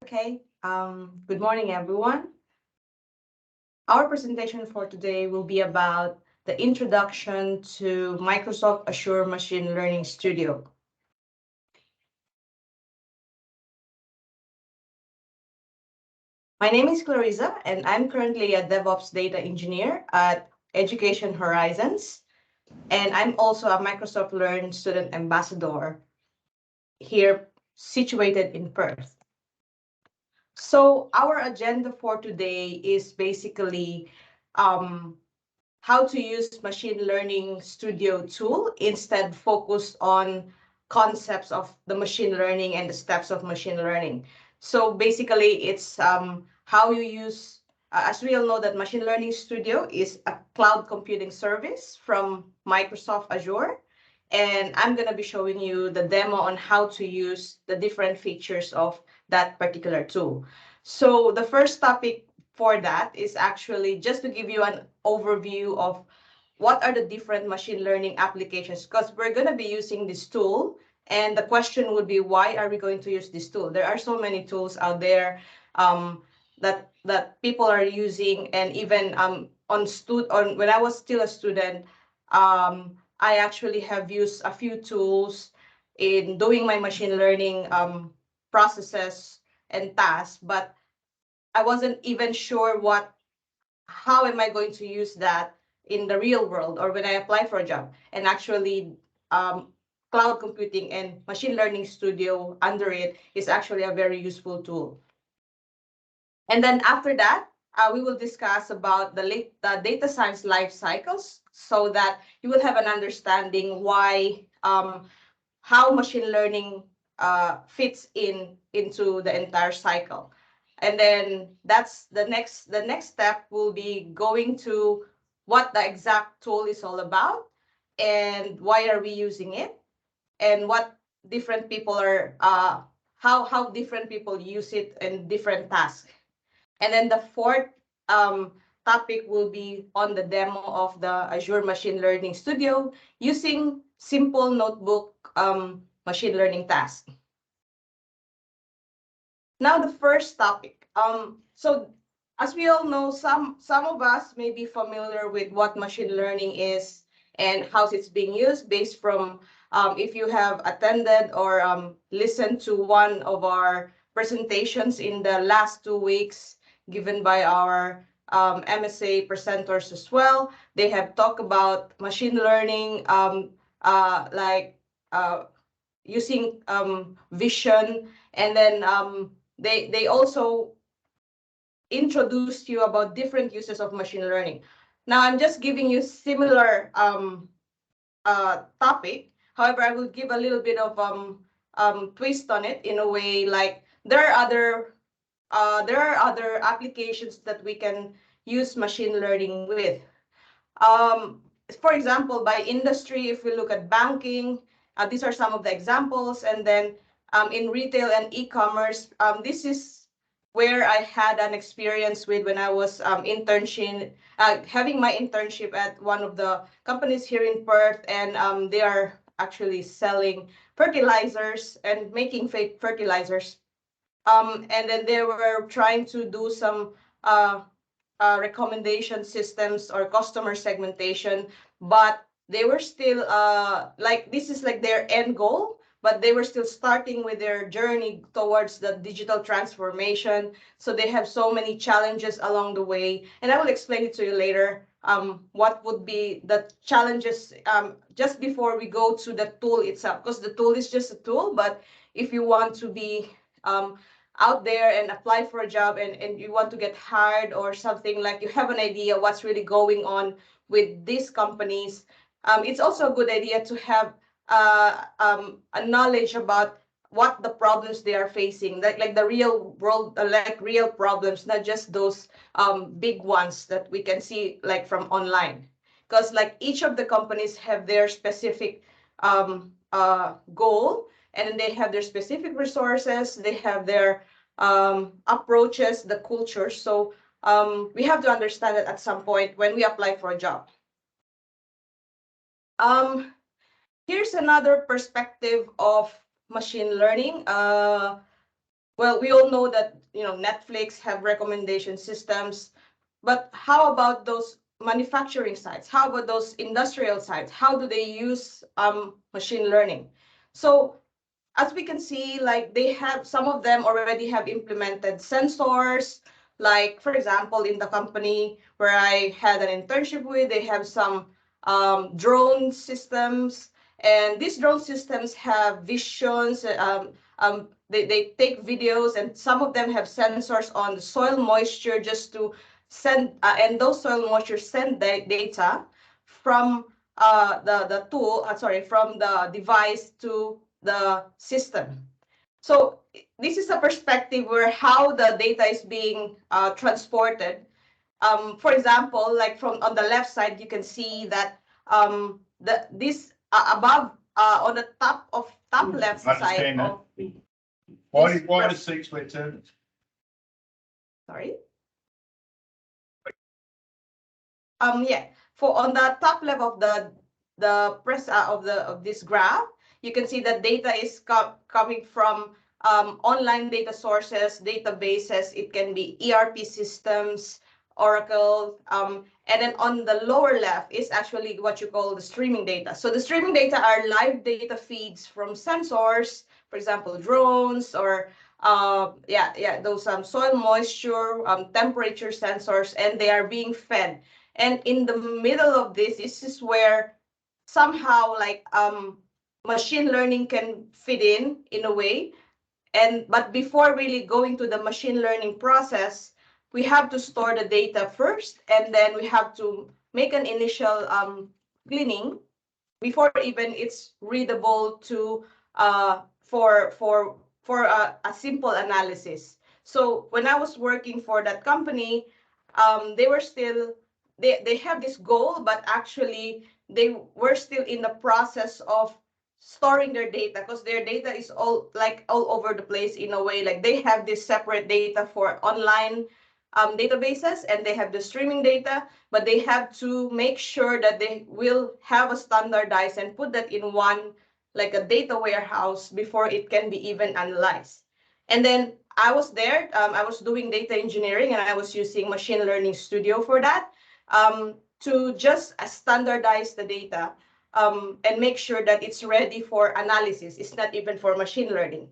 Okay, good morning, everyone. Our presentation for today will be about the introduction to Microsoft Azure Machine Learning Studio. My name is Clariza, and I'm currently a DevOps data engineer at Education Horizons, and I'm also a Microsoft Learn student ambassador here situated in Perth. So our agenda for today is basically how to use machine learning studio tool instead focused on concepts of the machine learning and the steps of machine learning. So basically it's how you use, as we all know that machine learning studio is a cloud computing service from Microsoft Azure. And I'm going to be showing you the demo on how to use the different features of that particular tool. So the first topic for that is actually just to give you an overview of what are the different machine learning applications, because we're going to be using this tool. And the question would be, why are we going to use this tool? There are so many tools out there that people are using, and even on when I was still a student, I actually have used a few tools in doing my machine learning processes and tasks, but I wasn't even sure how am I going to use that in the real world or when I apply for a job. And actually, cloud computing and machine learning studio under it is actually a very useful tool. And then after that, we will discuss about the data science life cycles so that you will have an understanding how machine learning fits into the entire cycle. And then that's the next step will be going to what the exact tool is all about and why are we using it and what different people are how different people use it in different tasks. And then the fourth topic will be on the demo of the Azure Machine Learning Studio using simple notebook machine learning tasks. Now the first topic. So as we all know, some of us may be familiar with what machine learning is and how it's being used based from if you have attended or listened to one of our presentations in the last 2 weeks given by our MSA presenters as well. They have talked about machine learning like using vision, and then they also introduced you about different uses of machine learning. Now I'm just giving you similar topic. However, I will give a little bit of twist on it in a way like there are other applications that we can use machine learning with. Um, for example, by industry, if we look at banking, these are some of the examples. And then in retail and e-commerce, this is where I had an experience with when I was having my internship at one of the companies here in Perth. And they are actually selling fertilizers and making fake fertilizers. And then they were trying to do some uh, recommendation systems or customer segmentation, but they were still like this is like their end goal, but they were still starting with their journey towards the digital transformation. So they have so many challenges along the way, and I will explain it to you later. What would be the challenges just before we go to the tool itself, because the tool is just a tool, but if you want to be um, out there and apply for a job and you want to get hired or something, like you have an idea what's really going on with these companies, it's also a good idea to have a knowledge about what the problems they are facing, like the real world, like real problems, not just those big ones that we can see like from online. Because like each of the companies have their specific goal, and they have their specific resources, they have their approaches, the culture. So we have to understand it at some point when we apply for a job. Um, Here's another perspective of machine learning. Well, we all know that, Netflix have recommendation systems, but how about those manufacturing sites? How about those industrial sites? How do they use machine learning? So as we can see, like they have, some of them already have implemented sensors. Like, for example, in the company where I had an internship with, they have some drone systems. And these drone systems have visions. They take videos, and some of them have sensors on the soil moisture just to send, and those soil moisture send data from the tool, from the device to the system. So this is a perspective where how the data is being transported. For example, like from on the left side, you can see that this above on the top left side of why does 6 turn? Sorry. Yeah, for on the top level of the press of this graph, you can see that data is coming from online data sources, databases. It can be ERP systems, Oracle, and then on the lower left is actually what you call the streaming data. So the streaming data are live data feeds from sensors, for example, drones, or those soil moisture, temperature sensors, and they are being fed. And in the middle of this is where somehow like machine learning can fit in a way. But before really going to the machine learning process, we have to store the data first, and then we have to make an initial cleaning before even it's readable to for a simple analysis. So when I was working for that company, they were still they have this goal, but actually they were still in the process of storing their data, because their data is all over the place in a way. Like they have this separate data for online databases, and they have the streaming data, but they have to make sure that they will have a standardized and put that in one, like a data warehouse, before it can be even analyzed. And then I was there, I was doing data engineering, and I was using Machine Learning Studio for that, to just standardize the data, and make sure that it's ready for analysis. It's not even for machine learning.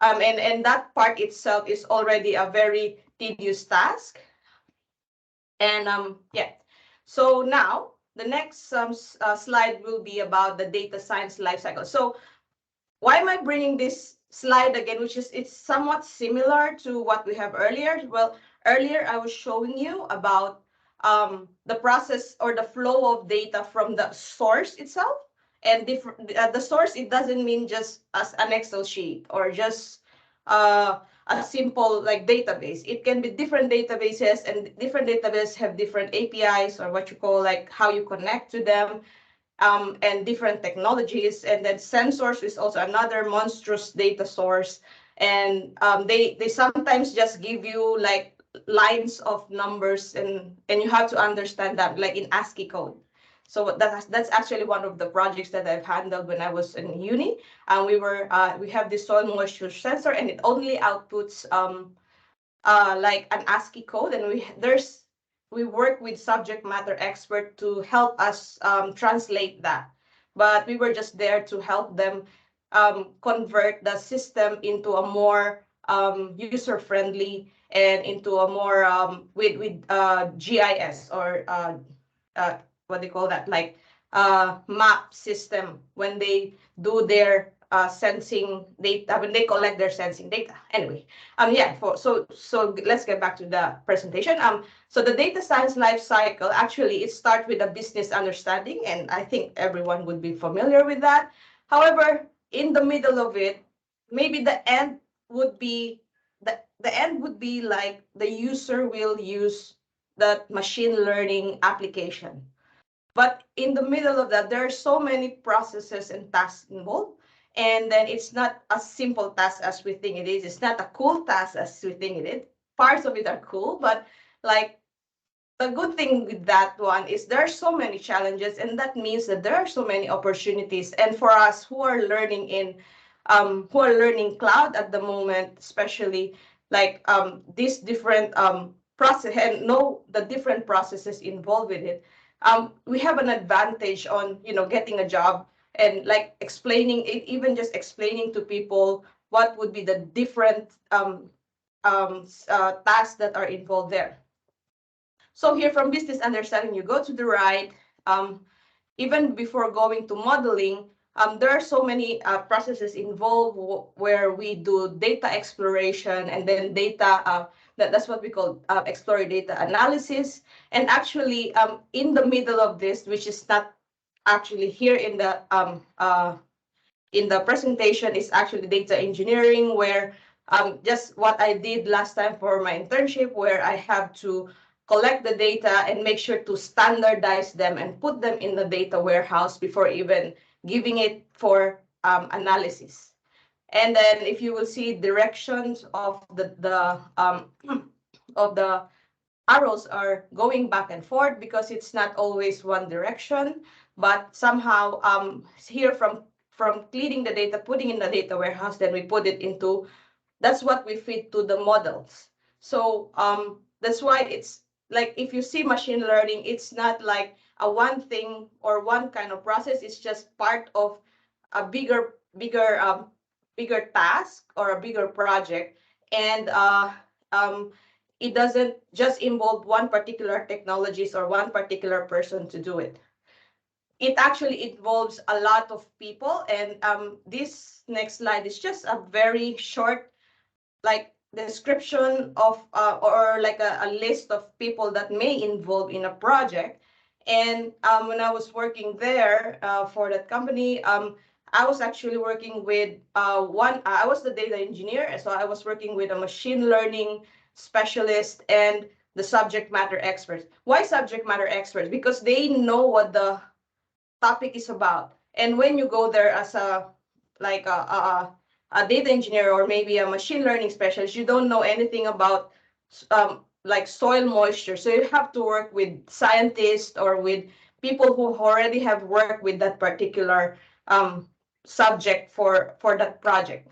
And that part itself is already a very tedious task. And yeah, so now the next slide will be about the data science lifecycle. So why am I bringing this slide again, which is it's somewhat similar to what we have earlier? Well, earlier I was showing you about the process or the flow of data from the source itself. And the source, it doesn't mean just as an Excel sheet or just a simple like database. It can be different databases, and different databases have different APIs, or what you call like how you connect to them, and different technologies. And then sensors is also another monstrous data source. And they sometimes just give you like lines of numbers, and you have to understand that like in ASCII code. So that's actually one of the projects that I've handled when I was in uni. And we have this soil moisture sensor, and it only outputs like an ASCII code, and we work with subject matter expert to help us translate that. But we were just there to help them convert the system into a more user friendly, and into a more with GIS, or what they call that, like map system, when they do their sensing data, when they collect their sensing data. Anyway, so let's get back to the presentation. So the data science life cycle, actually it starts with a business understanding, and I think everyone would be familiar with that. However, in the middle of it, maybe the end would be the end would be like the user will use that machine learning application. But in the middle of that, there are so many processes and tasks involved. And then it's not a simple task as we think it is. It's not a cool task as we think it is. Parts of it are cool, but like the good thing with that one is there are so many challenges, and that means that there are so many opportunities. And for us who are learning in who are learning cloud at the moment, especially like these different process and know the different processes involved with it. We have an advantage on getting a job and like explaining it, even just explaining to people what would be the different tasks that are involved there. So here from business understanding, you go to the right. Even before going to modeling, there are so many processes involved where we do data exploration and then data, that's what we call exploratory data analysis. And actually, in the middle of this, which is not actually here in the presentation, is actually data engineering, where just what I did last time for my internship, where I have to collect the data and make sure to standardize them and put them in the data warehouse before even giving it for analysis. And then if you will see directions of the of the arrows are going back and forth because it's not always one direction, but somehow here from cleaning the data, putting in the data warehouse, then we put it into, that's what we feed to the models. So that's why it's like if you see machine learning, it's not like a one thing or one kind of process. It's just part of a bigger task or a bigger project, and um, it doesn't just involve one particular technologies or one particular person to do it. It actually involves a lot of people, and this next slide is just a very short like description of or like a list of people that may involve in a project. And when I was working there for that company, I was actually working with I was the data engineer, so I was working with a machine learning specialist and the subject matter experts. Why subject matter experts? Because they know what the topic is about. And when you go there as a like a data engineer or maybe a machine learning specialist, you don't know anything about like soil moisture. So you have to work with scientists or with people who already have worked with that particular subject for that project.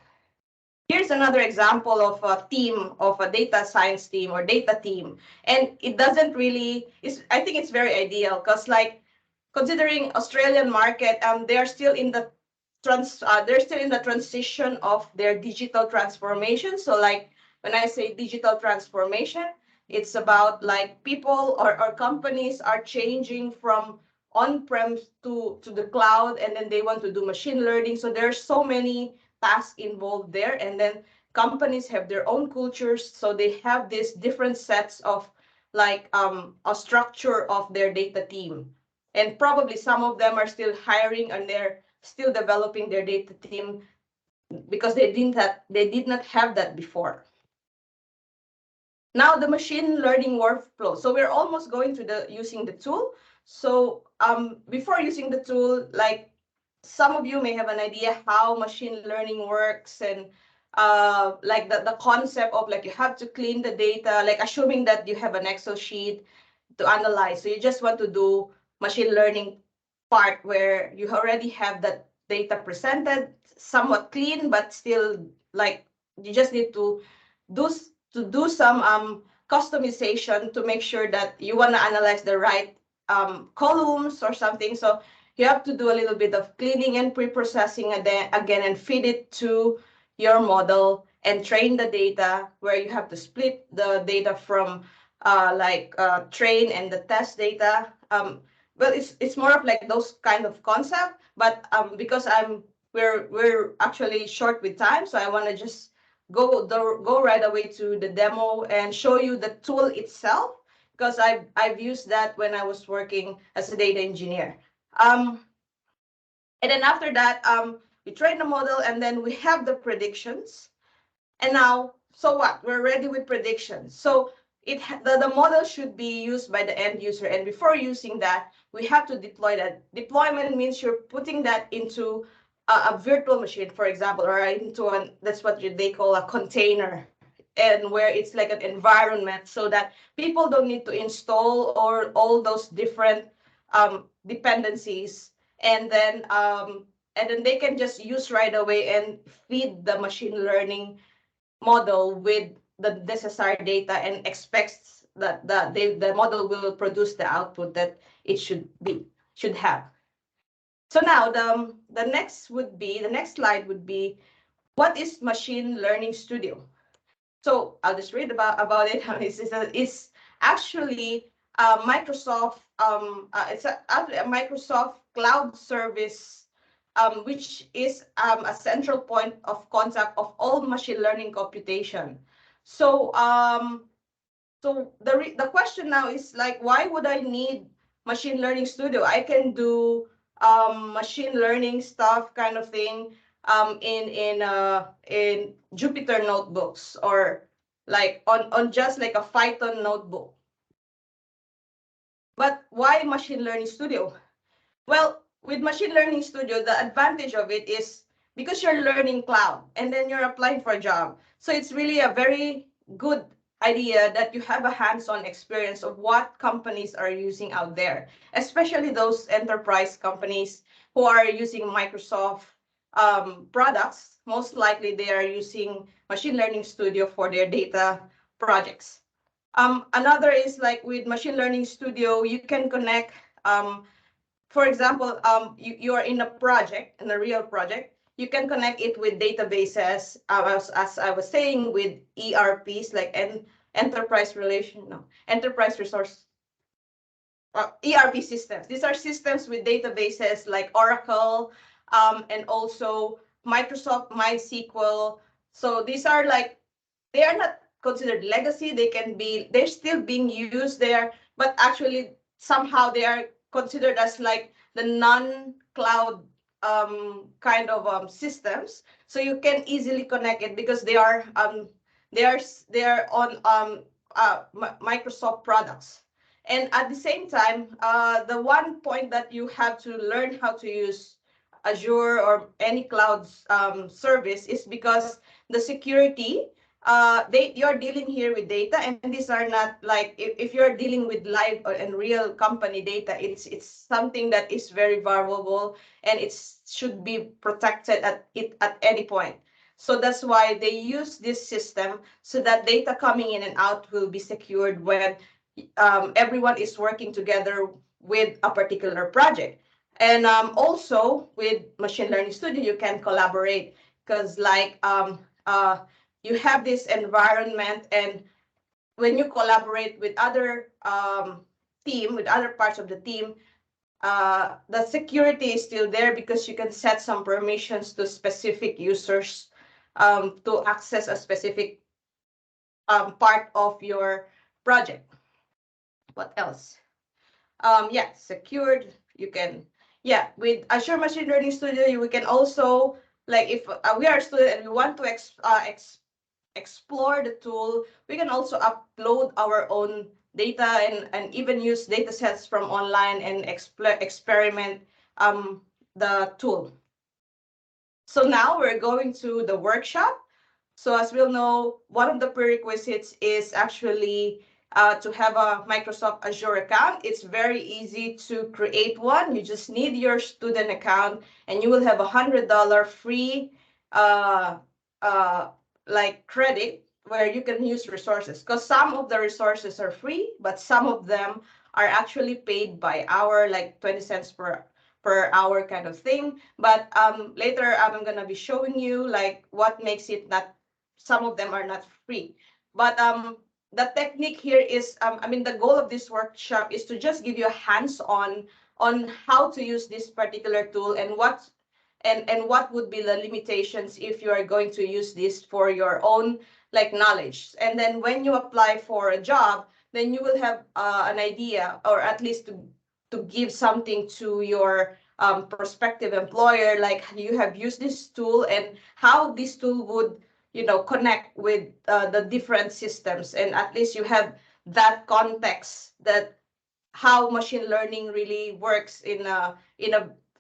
Here's another example of a team, of a data science team or data team. And it doesn't really, I think it's very ideal because like considering Australian market, they're still in the transition of their digital transformation. So like when I say digital transformation, it's about like people or companies are changing from on-prem to the cloud, and then they want to do machine learning. So there's so many tasks involved there, and then companies have their own cultures, so they have these different sets of like a structure of their data team. And probably some of them are still hiring and they're still developing their data team because they did not have that before. Now the machine learning workflow. So we're almost going to the using the tool. So before using the tool, like some of you may have an idea how machine learning works, and like the concept of like you have to clean the data, like assuming that you have an Excel sheet to analyze. So you just want to do machine learning part where you already have that data presented somewhat clean, but still like you just need to do some customization to make sure that you want to analyze the right columns or something. So you have to do a little bit of cleaning and pre-processing again and feed it to your model and train the data, where you have to split the data from train and the test data. But it's more of like those kind of concept. But because we're actually short with time, so I want to just go right away to the demo and show you the tool itself, because I've used that when I was working as a data engineer. And then after that, we train the model, and then we have the predictions. And now, so what? We're ready with predictions. So the model should be used by the end user. And before using that, we have to deploy that. Deployment means you're putting that into a virtual machine, for example, or into that's what they call a container, and where it's like an environment, so that people don't need to install or all those different dependencies. And then and then they can just use right away and feed the machine learning model with the necessary data and expects that the model will produce the output that it should have. So now the next slide would be, what is Machine Learning Studio? So I'll just read about it. It's actually Microsoft. Actually a Microsoft cloud service, which is a central point of contact of all machine learning computation. So the question now is like, why would I need Machine Learning Studio? I can do machine learning stuff kind of thing in Jupyter notebooks, or like on just like a Python notebook. But why Machine Learning Studio? Well, with Machine Learning Studio, the advantage of it is because you're learning cloud and then you're applying for a job. So it's really a very good idea that you have a hands-on experience of what companies are using out there, especially those enterprise companies who are using Microsoft products. Most likely they are using Machine Learning Studio for their data projects. Another is like with Machine Learning Studio, you can connect for example, you are in a project, in a real project, you can connect it with databases, as I was saying, with ERPs, like enterprise resource, ERP systems. These are systems with databases like Oracle, and also Microsoft MySQL. So these are like, they are not considered legacy. They're still being used there, but actually somehow they are considered as like the non-cloud kind of systems. So you can easily connect it because they are on Microsoft products. And at the same time, the one point that you have to learn how to use Azure or any cloud service is because the security, you're dealing here with data, and these are not like, if you're dealing with live and real company data, it's something that is very vulnerable, and it should be protected at any point. So that's why they use this system, so that data coming in and out will be secured when everyone is working together with a particular project. And also with Machine Learning Studio, you can collaborate, because like you have this environment, and when you collaborate with other with other parts of the team, the security is still there, because you can set some permissions to specific users to access a specific part of your project. What else? Yeah, secured. You can, yeah, with Azure Machine Learning Studio, we can also, like, if we are a student and we want to explore the tool, we can also upload our own data, and even use data sets from online and experiment the tool. So now we're going to the workshop. So as we'll know, one of the prerequisites is actually to have a Microsoft Azure account. It's very easy to create one. You just need your student account, and you will have $100 free like credit, where you can use resources, because some of the resources are free, but some of them are actually paid by hour, like 20 cents per hour kind of thing. But later I'm going to be showing you like what makes it not, some of them are not free. But the technique here is, I mean, the goal of this workshop is to just give you a hands-on on how to use this particular tool, and what would be the limitations if you are going to use this for your own like knowledge. And then when you apply for a job, then you will have an idea, or at least to give something to your prospective employer, like you have used this tool and how this tool would, connect with the different systems. And at least you have that context, that how machine learning really works in a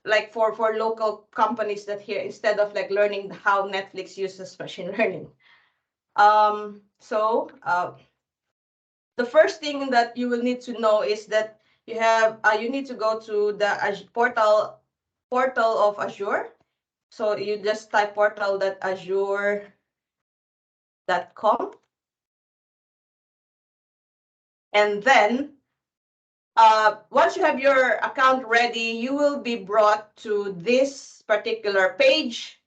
like for local companies that here, instead of like learning how Netflix uses machine learning. So the first thing that you will need to know is that you need to go to the portal of Azure, So you just type portal.azure.com. And then once you have your account ready, you will be brought to this particular page.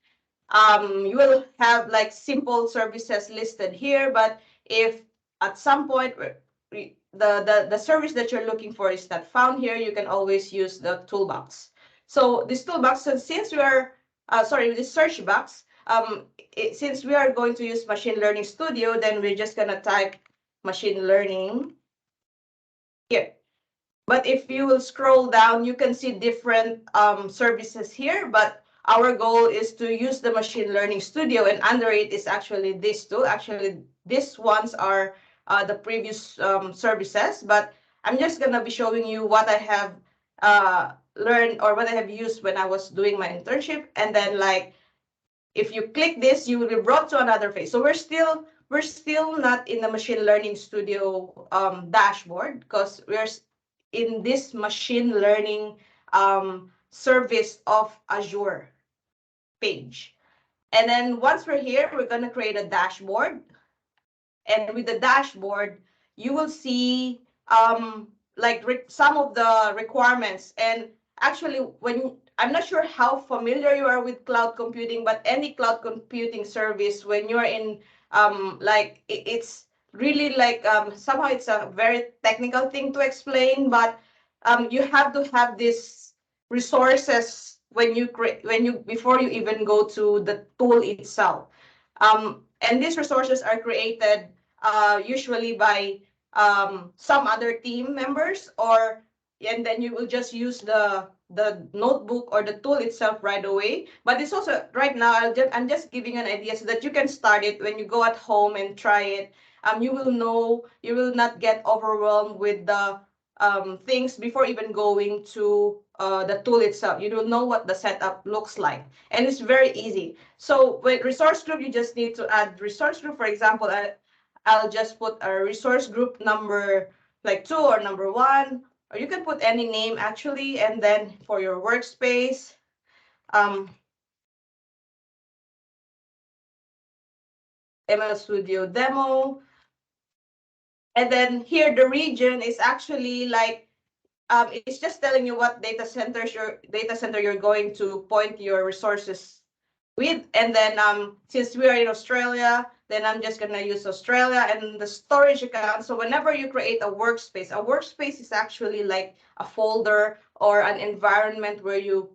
You will have like simple services listed here, but if at some point the service that you're looking for is not found here, you can always use the toolbox. So this toolbox, since we are this search box, since we are going to use Machine Learning Studio, then we're just gonna type machine learning here. But if you will scroll down, you can see different services here. But our goal is to use the Machine Learning Studio, and under it is actually this tool. Actually, these ones are the previous services, but I'm just going to be showing you what I have learned or what I have used when I was doing my internship. And then like, if you click this, you will be brought to another phase. So we're still not in the Machine Learning Studio dashboard, because we're in this machine learning service of Azure page. And then once we're here, we're going to create a dashboard. And with the dashboard, you will see like some of the requirements. And actually, when I'm not sure how familiar you are with cloud computing, but any cloud computing service, when you're in like it's really like somehow it's a very technical thing to explain, but you have to have these resources when you create before you even go to the tool itself. And these resources are created usually by some other team members, or and then you will just use the notebook or the tool itself right away. But it's also right now I'm just giving an idea so that you can start it when you go at home and try it. You will know, you will not get overwhelmed with the things before even going to the tool itself. You don't know what the setup looks like, and it's very easy. So with resource group, you just need to add resource group. For example, I'll just put a resource group number like 2 or number 1, or you can put any name actually. And then for your workspace, ML Studio demo. And then here the region is actually like it's just telling you what data center you're going to point your resources with. And then since we are in Australia, then I'm just going to use Australia. And the storage account, so whenever you create a workspace is actually like a folder or an environment where you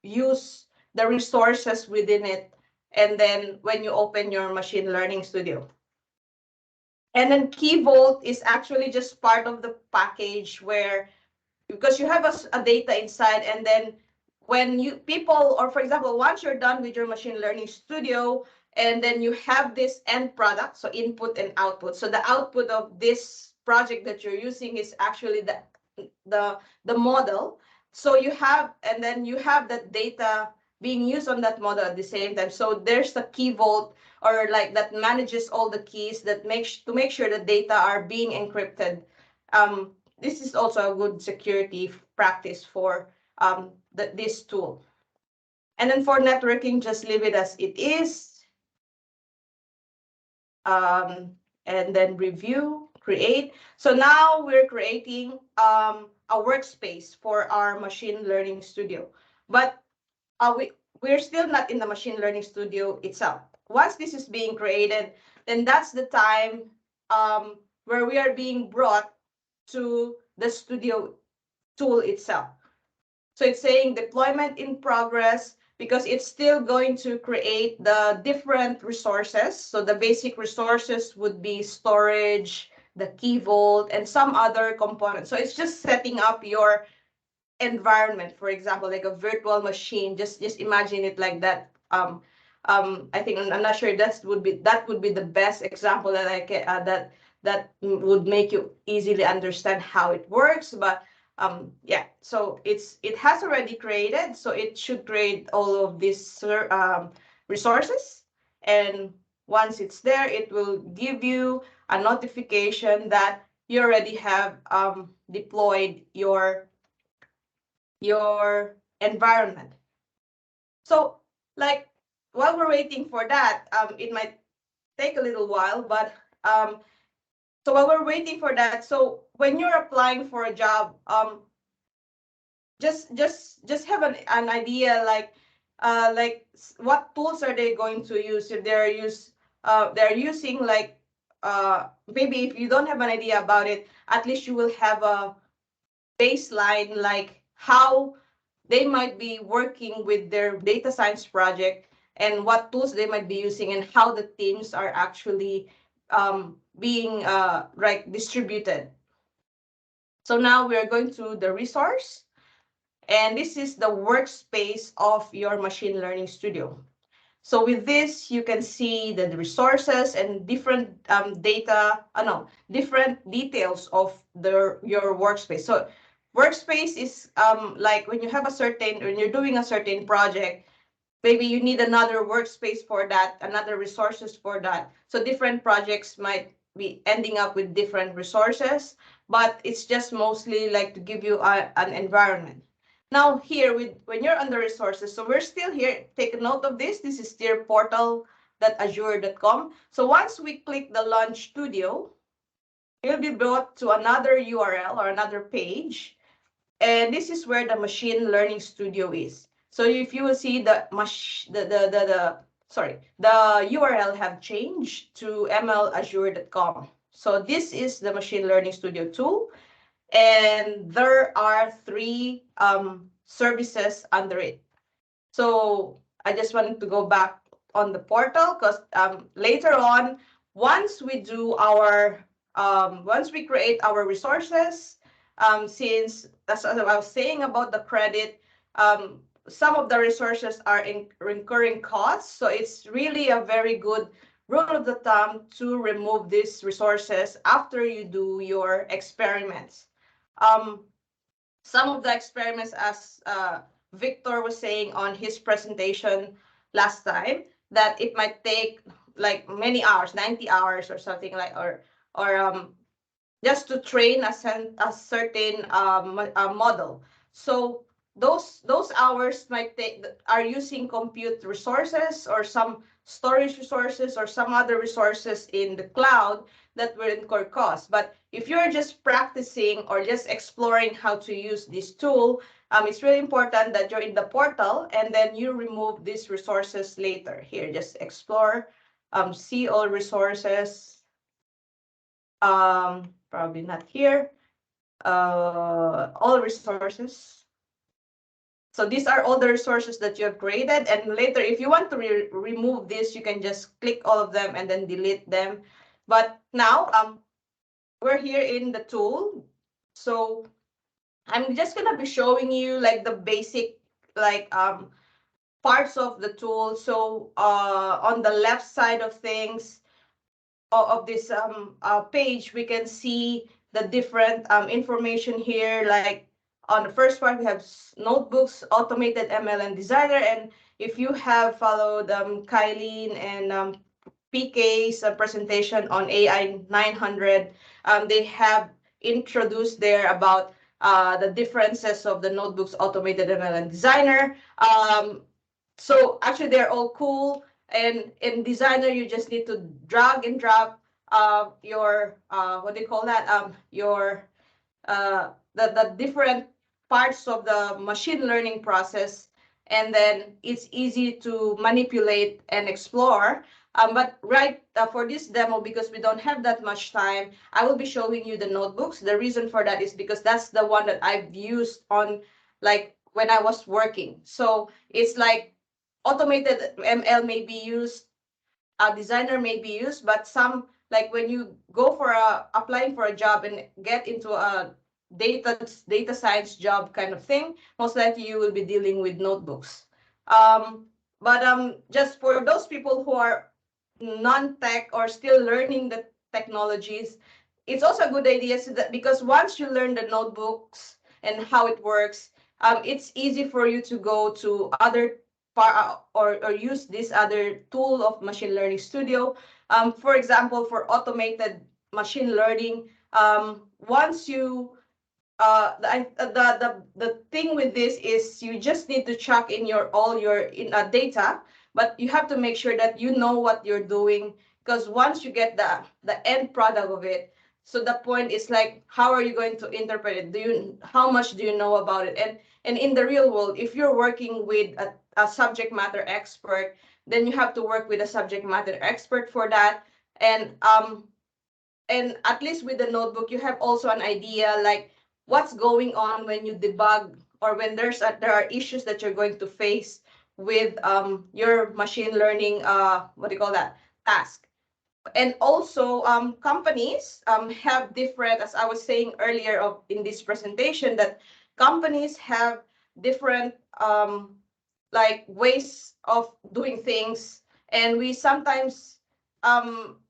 use the resources within it. And then when you open your Machine Learning Studio, and then Key Vault is actually just part of the package where, because you have a data inside, and then when you people, or for example, once you're done with your Machine Learning Studio, and then you have this end product, so input and output. So the output of this project that you're using is actually the model. So you have, and then you have that data being used on that model at the same time. So there's the Key Vault, or like that manages all the keys that makes to make sure the data are being encrypted. This is also a good security practice for this tool. And then for networking, just leave it as it is. And then review, create. So now we're creating a workspace for our Machine Learning Studio. But we're still not in the Machine Learning Studio itself. Once this is being created, then that's the time where we are being brought to the studio tool itself. So it's saying deployment in progress, because it's still going to create the different resources. So the basic resources would be storage, the Key Vault, and some other components. So it's just setting up your environment, for example, like a virtual machine. Just imagine it like that. I think I'm not sure that would be the best example that I can that would make you easily understand how it works. But yeah, so it has already created, so it should create all of these resources, and once it's there, it will give you a notification that you already have deployed your environment. So like while we're waiting for that, it might take a little while, but so while we're waiting for that, so when you're applying for a job, just have an idea, like what tools are they going to use. If they're using like maybe if you don't have an idea about it, at least you will have a baseline, like how they might be working with their data science project and what tools they might be using and how the teams are actually being like distributed. So now we are going to the resource, and this is the workspace of your machine learning studio. So with this, you can see the resources and different different details of your workspace. So workspace is like when you have when you're doing a certain project, maybe you need another workspace for that, another resources for that. So different projects might be ending up with different resources, but it's just mostly like to give you an environment. Now here, when you're under resources, so we're still here. Take a note of this. This is their portal.azure.com. So once we click the Launch Studio, you'll be brought to another URL or another page. And this is where the Machine Learning Studio is. So if you will see the URL have changed to mlazure.com. So this is the Machine Learning Studio tool, and there are three services under it. So I just wanted to go back on the portal because later on, once we create our resources, since that's what I was saying about the credit, some of the resources are incurring costs. So it's really a very good rule of the thumb to remove these resources after you do your experiments. Um, some of the experiments, as Victor was saying on his presentation last time, that it might take like many hours, 90 hours or something like, or just to train a certain model. So those hours are using compute resources or some storage resources or some other resources in the cloud that will incur cost. But if you're just practicing or just exploring how to use this tool, it's really important that you're in the portal and then you remove these resources later. Here, just explore, see all resources. Probably not here. All resources. So these are all the resources that you have created, and later if you want to remove this, you can just click all of them and then delete them. But now we're here in the tool, so I'm just gonna be showing you like the basic like parts of the tool. So on the left side of things, of this page, we can see the different information here. Like on the first part, we have notebooks, automated ML and designer. And if you have followed Kylene and PK's presentation on AI 900, they have introduced there about the differences of the notebooks, automated ML and designer. So actually they're all cool. And in designer, you just need to drag and drop your what do you call that? Your the different parts of the machine learning process, and then it's easy to manipulate and explore. But right for this demo, because we don't have that much time, I will be showing you the notebooks. The reason for that is because that's the one that I've used on like when I was working. So it's like automated ML may be used, a designer may be used, but some, like when you go for applying for a job and get into a data science job kind of thing, most likely you will be dealing with notebooks. But just for those people who are non-tech or still learning the technologies, it's also a good idea so that because once you learn the notebooks and how it works, it's easy for you to go to other or use this other tool of machine learning studio. For example, for automated machine learning, once you the thing with this is you just need to chuck in all your data, but you have to make sure that you know what you're doing, because once you get the end product of it, so the point is like, how are you going to interpret it? How much do you know about it? And in the real world, if you're working with a subject matter expert, then you have to work with a subject matter expert for that. And at least with the notebook, you have also an idea like what's going on when you debug, or when there are issues that you're going to face with your machine learning, what do you call that, task. And also companies have different, as I was saying earlier in this presentation, that companies have different like ways of doing things, and we sometimes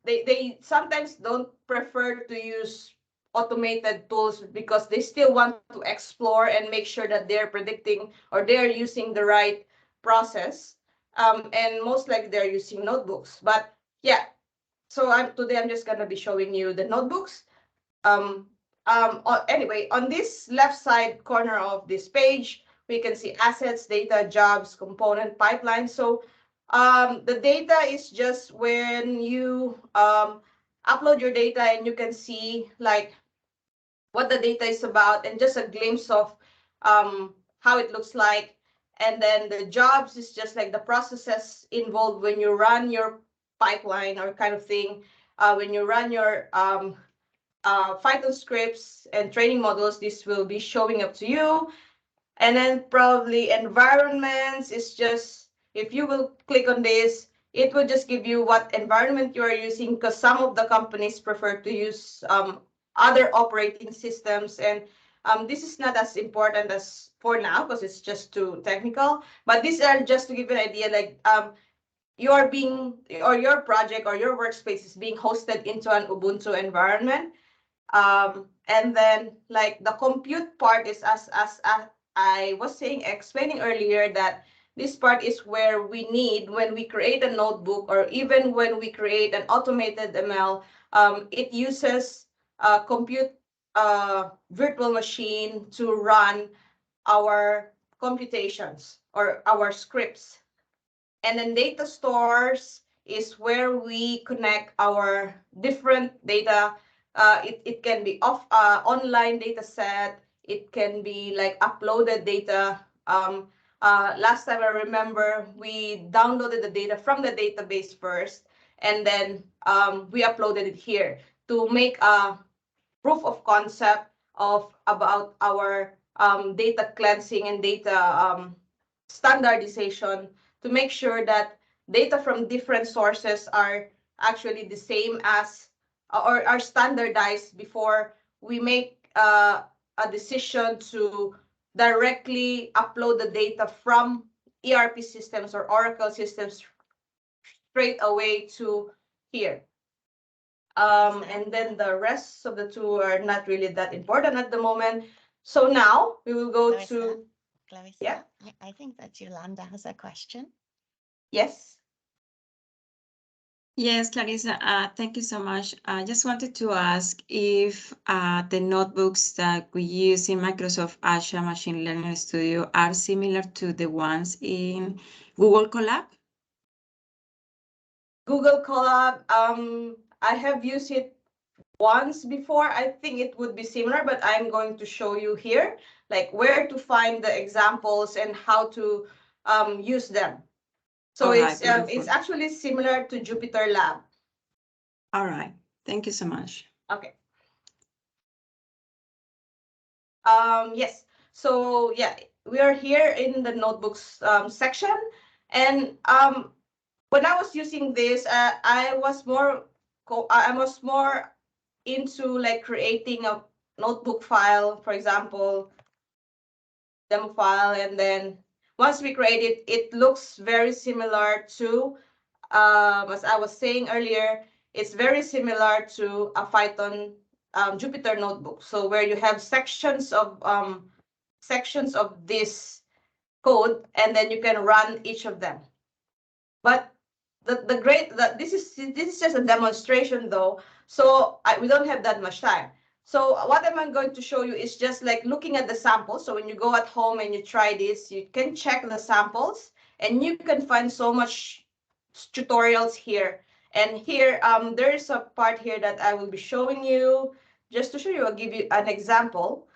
they sometimes don't prefer to use automated tools because they still want to explore and make sure that they're predicting or they're using the right process, and most likely they're using notebooks. But yeah, so today I'm just going to be showing you the notebooks. Anyway, on this left side corner of this page, we can see assets, data, jobs, component, pipeline. So the data is just when you upload your data, and you can see like what the data is about and just a glimpse of how it looks like. And then the jobs is just like the processes involved when you run your pipeline or kind of thing. When you run your Python scripts and training models, this will be showing up to you. And then probably environments is just, if you will click on this, it will just give you what environment you are using, because some of the companies prefer to use other operating systems. And this is not as important as for now because it's just too technical. But these are just to give you an idea, like you are being, or your project or your workspace is being hosted into an Ubuntu environment. And then like the compute part is as I was saying, explaining earlier, that this part is where we need, when we create a notebook or even when we create an automated ML, it uses compute virtual machine to run our computations or our scripts. And then data stores is where we connect our different data. It can be online data set. It can be like uploaded data. Last time I remember, we downloaded the data from the database first, and then we uploaded it here to make a proof of concept about our data cleansing and data standardization, to make sure that data from different sources are actually the same as, or are standardized before we make a decision to directly upload the data from ERP systems or Oracle systems straight away to here. And then the rest of the two are not really that important at the moment. So now we will go to Clariza, yeah. I think that Yolanda has a question. Yes. Yes, Clarissa, thank you so much. I just wanted to ask if the notebooks that we use in Microsoft Azure Machine Learning Studio are similar to the ones in Google Colab? Google Colab, I have used it once before. I think it would be similar, but I'm going to show you here, like where to find the examples and how to use them. So it's actually similar to Jupyter Lab. All right. Thank you so much. Okay. Yes. So yeah, we are here in the notebooks section, and when I was using this, I was more into like creating a notebook file, for example, demo file, and then once we create it, it looks very similar to, as I was saying earlier, it's very similar to a Python Jupyter notebook. So where you have sections of this code, and then you can run each of them. But this is just a demonstration though, so we don't have that much time. So what I'm going to show you is just like looking at the samples. So when you go at home and you try this, you can check the samples and you can find so much tutorials here. And here, there is a part here that I will be showing you. Just to show you, I'll give you an example.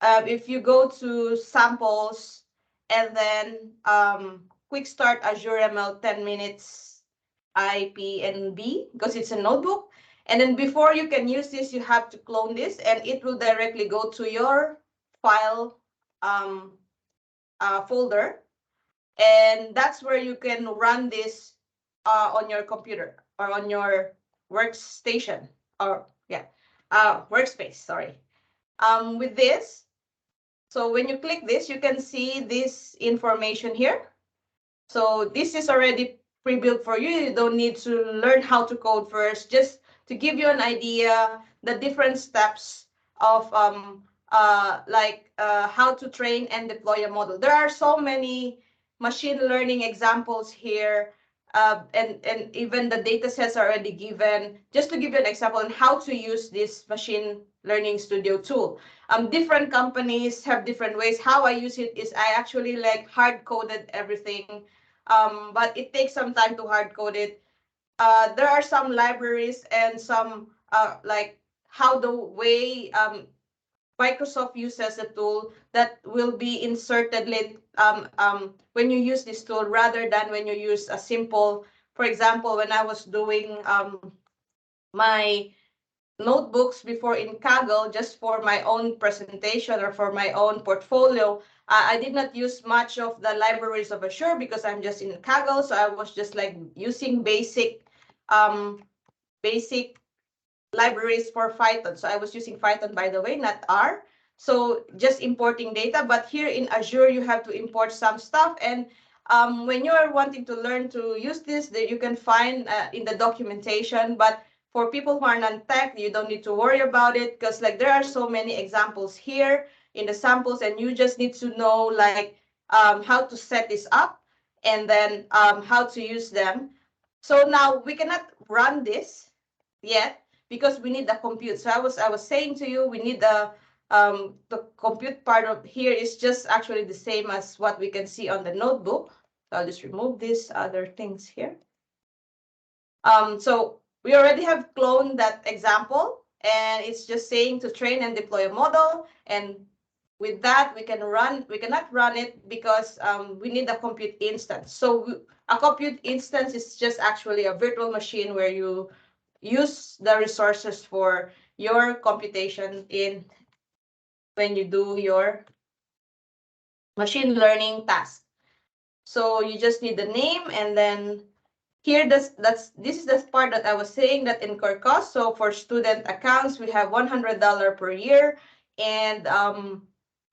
If you go to samples and then quick start Azure ML 10 minutes IPNB, because it's a notebook. And then before you can use this, you have to clone this and it will directly go to your file folder. And that's where you can run this on your computer or on your workstation or workspace, sorry. With this, so when you click this, you can see this information here. So this is already pre-built for you. You don't need to learn how to code first, just to give you an idea, the different steps of how to train and deploy a model. There are so many machine learning examples here, and even the data sets are already given, just to give you an example on how to use this machine learning studio tool. Different companies have different ways. How I use it is I actually like hard coded everything, but it takes some time to hard code it. There are some libraries and some like how the way Microsoft uses a tool that will be inserted late when you use this tool rather than when you use a simple. For example, when I was doing my notebooks before in Kaggle just for my own presentation or for my own portfolio, I did not use much of the libraries of Azure because I'm just in Kaggle, so I was just like using basic libraries for Python. So I was using Python, by the way, not R. So just importing data. But here in Azure, you have to import some stuff. And when you're wanting to learn to use this, that you can find in the documentation. But for people who are non-tech, you don't need to worry about it because like there are so many examples here in the samples, and you just need to know like how to set this up and then how to use them. So now we cannot run this yet because we need the compute. So I was saying to you, we need the compute part of here is just actually the same as what we can see on the notebook. So I'll just remove these other things here. So we already have cloned that example, and it's just saying to train and deploy a model. And with that, we cannot run it because we need a compute instance. So a compute instance is just actually a virtual machine where you use the resources for your computation in when you do your machine learning task. So you just need the name, and then here this is the part that I was saying that incur cost. So for student accounts, we have $100 per year, and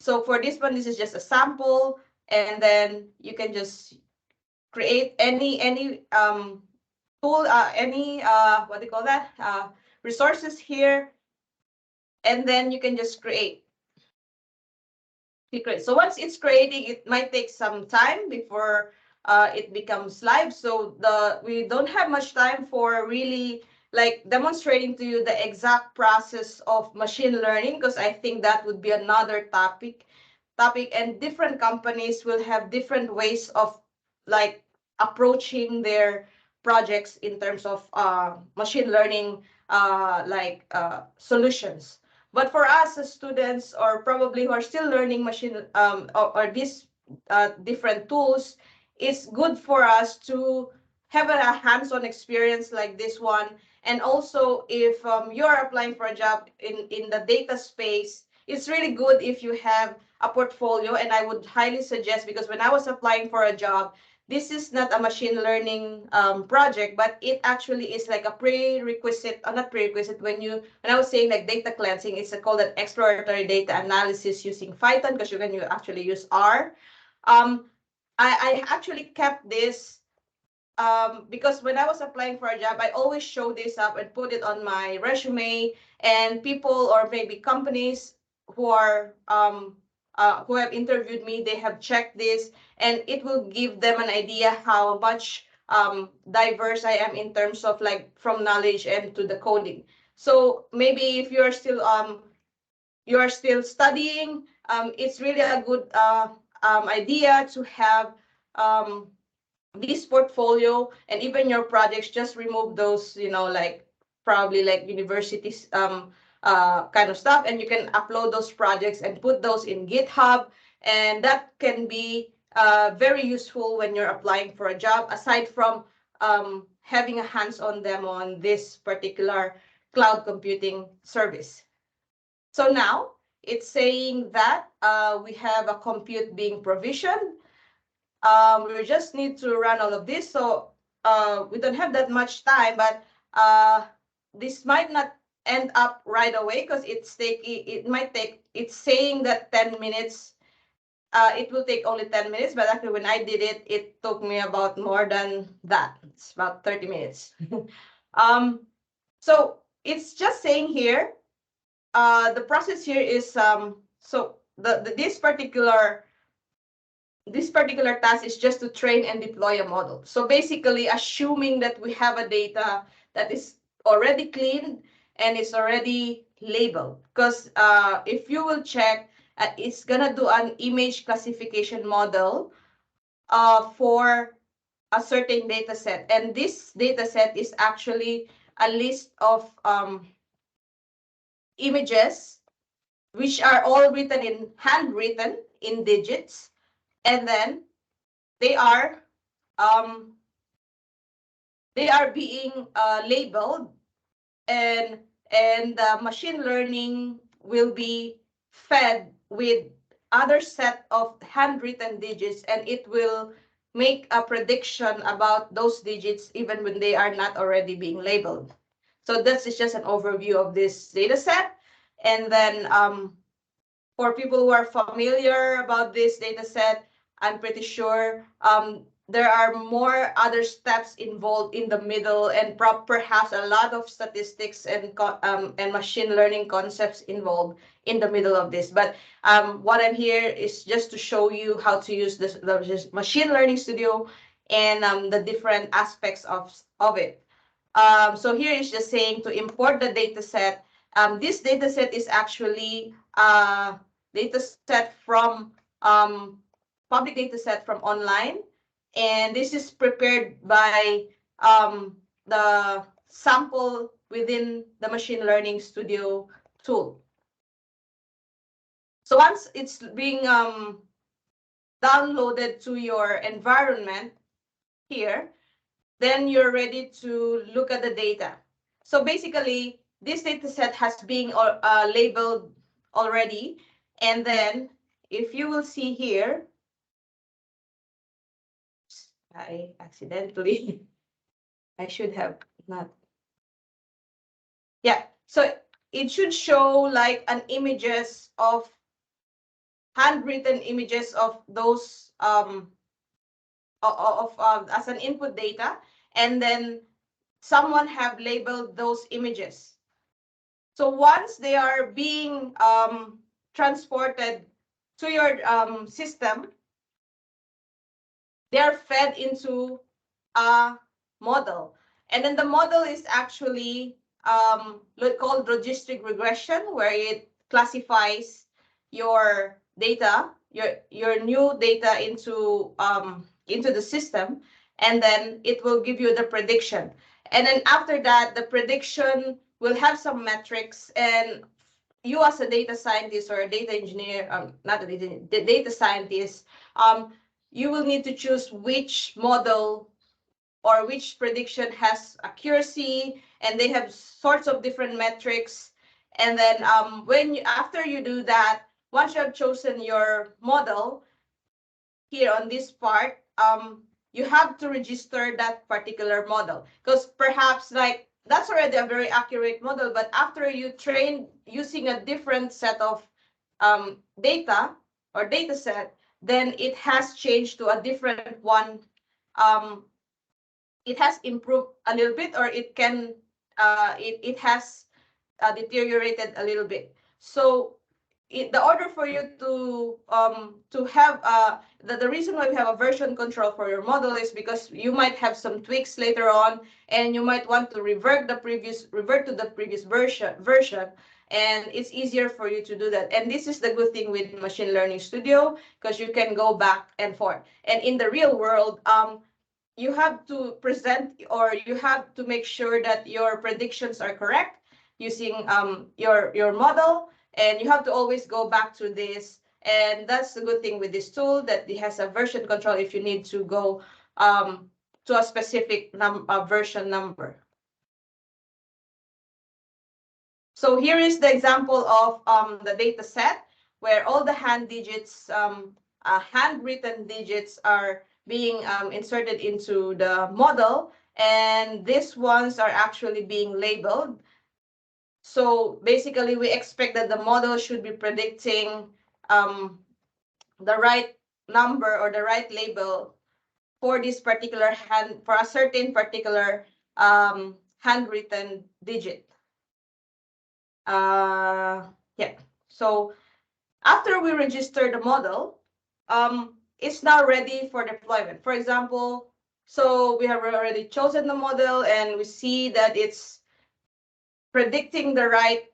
so for this one, this is just a sample, and then you can just create any tool, any what do you call that, resources here, and then you can just create. So once it's creating, it might take some time before it becomes live. So we don't have much time for really like demonstrating to you the exact process of machine learning, because I think that would be another topic, and different companies will have different ways of like approaching their projects in terms of machine learning solutions. But for us as students, or probably who are still learning machine or these different tools, it's good for us to have a hands-on experience like this one. And also, if you're applying for a job in the data space, it's really good if you have a portfolio. And I would highly suggest, because when I was applying for a job, this is not a machine learning project, but it actually is like a prerequisite, not prerequisite, when I was saying like data cleansing, it's called an exploratory data analysis using Python, because you can actually use R. I actually kept this because when I was applying for a job, I always show this up and put it on my resume, and people or maybe companies who are who have interviewed me, they have checked this, and it will give them an idea how much diverse I am in terms of like from knowledge and to the coding. So maybe if you're still studying, it's really a good idea to have this portfolio, and even your projects, just remove those, like probably like universities kind of stuff, and you can upload those projects and put those in GitHub, and that can be very useful when you're applying for a job, aside from having a hands-on demo on this particular cloud computing service. So now it's saying that we have a compute being provisioned. We just need to run all of this. So we don't have that much time, but this might not end up right away, because it's saying that 10 minutes. It will take only 10 minutes, but actually when I did it, it took me about more than that. It's about 30 minutes. So it's just saying here, the process here is, so this particular task is just to train and deploy a model. So basically, assuming that we have a data that is already cleaned and is already labeled. Because if you will check, it's gonna do an image classification model for a certain data set. And this data set is actually a list of images, which are all handwritten in digits, and then they are being labeled, and machine learning will be fed with other set of handwritten digits, and it will make a prediction about those digits even when they are not already being labeled. So this is just an overview of this data set. And then for people who are familiar about this data set, I'm pretty sure there are more other steps involved in the middle, and perhaps a lot of statistics and machine learning concepts involved in the middle of this. But what I'm here is just to show you how to use the Machine Learning Studio and the different aspects of it. So here is just saying to import the data set. This data set is actually a data set from public data set from online, and this is prepared by the sample within the Machine Learning Studio tool. So once it's being downloaded to your environment here, then you're ready to look at the data. So basically, this data set has been labeled already. And then if you will see here, I accidentally, I should have not. Yeah, so it should show like handwritten images of those as an input data, and then someone have labeled those images. So once they are being transported to your system, they are fed into a model. And then the model is actually called logistic regression, where it classifies your data, your new data into the system, and then it will give you the prediction. And then after that, the prediction will have some metrics, and you as a data scientist or a data engineer, not a data scientist, you will need to choose which model or which prediction has accuracy, and they have sorts of different metrics. And then after you do that, once you have chosen your model, here on this part, you have to register that particular model, because perhaps like that's already a very accurate model, but after you train using a different set of data or data set, then it has changed to a different one. It has improved a little bit, or it has deteriorated a little bit. So the order for you to have the reason why we have a version control for your model is because you might have some tweaks later on, and you might want to revert to the previous version, and it's easier for you to do that. And this is the good thing with Machine Learning Studio, because you can go back and forth. And in the real world, you have to present, or you have to make sure that your predictions are correct using your model, and you have to always go back to this. And that's the good thing with this tool, that it has a version control if you need to go to a specific version number. So here is the example of the data set where all the handwritten digits are being inserted into the model, and these ones are actually being labeled. So basically, we expect that the model should be predicting the right number or the right label for this particular for a certain particular handwritten digit. Yeah. So after we register the model, it's now ready for deployment. For example, so we have already chosen the model, and we see that it's predicting the right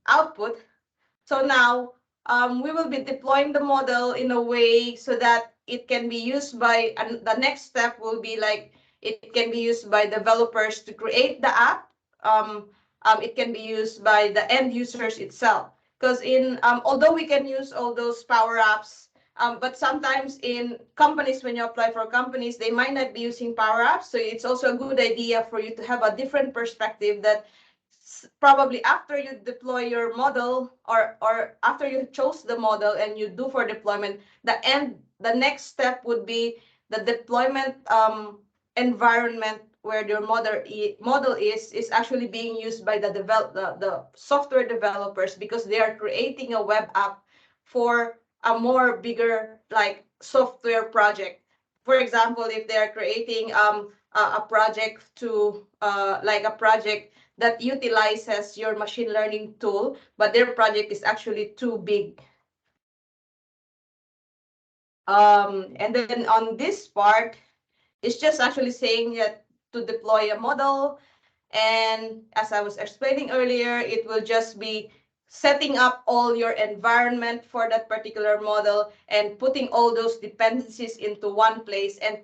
output. So now we will be deploying the model in a way so that it can be used by, and the next step will be like, it can be used by developers to create the app. It can be used by the end users itself. Because although we can use all those power apps, but sometimes in companies, when you apply for companies, they might not be using power apps. So it's also a good idea for you to have a different perspective, that probably after you deploy your model, or after you chose the model and you do for deployment, the next step would be the deployment environment where your model is actually being used by the software developers, because they are creating a web app for a more bigger like software project. For example, if they are creating a project to like a project that utilizes your machine learning tool, but their project is actually too big. And then on this part, it's just actually saying that to deploy a model. And as I was explaining earlier, it will just be setting up all your environment for that particular model and putting all those dependencies into one place. And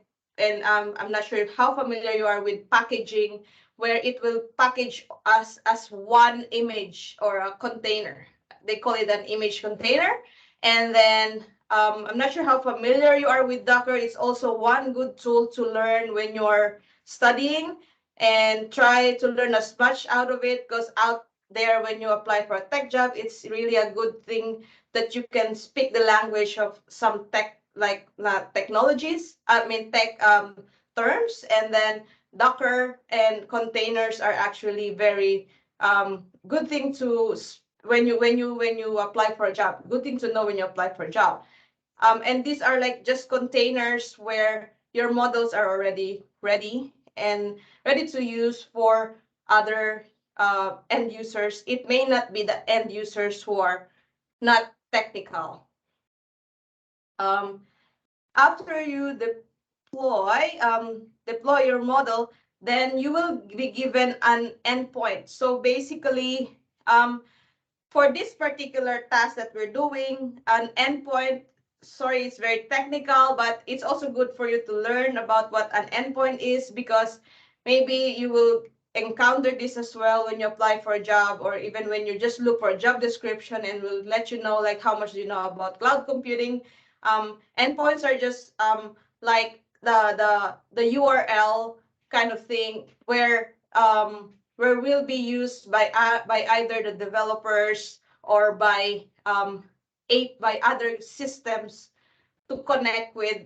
I'm not sure how familiar you are with packaging, where it will package us as one image or a container. They call it an image container. And then I'm not sure how familiar you are with Docker. It's also one good tool to learn when you're studying, and try to learn as much out of it, because out there when you apply for a tech job, it's really a good thing that you can speak the language of some tech, like technologies, tech terms. And then Docker and containers are actually very good thing to when you apply for a job. Good thing to know when you apply for a job. And these are like just containers where your models are already ready and ready to use for other end users. It may not be the end users who are not technical. After you deploy your model, then you will be given an endpoint. So basically, for this particular task that we're doing, an endpoint, sorry, it's very technical, but it's also good for you to learn about what an endpoint is, because maybe you will encounter this as well when you apply for a job, or even when you just look for a job description, and will let you know like how much do you know about cloud computing. Endpoints are just like the URL kind of thing, where will be used by either the developers or by other systems to connect with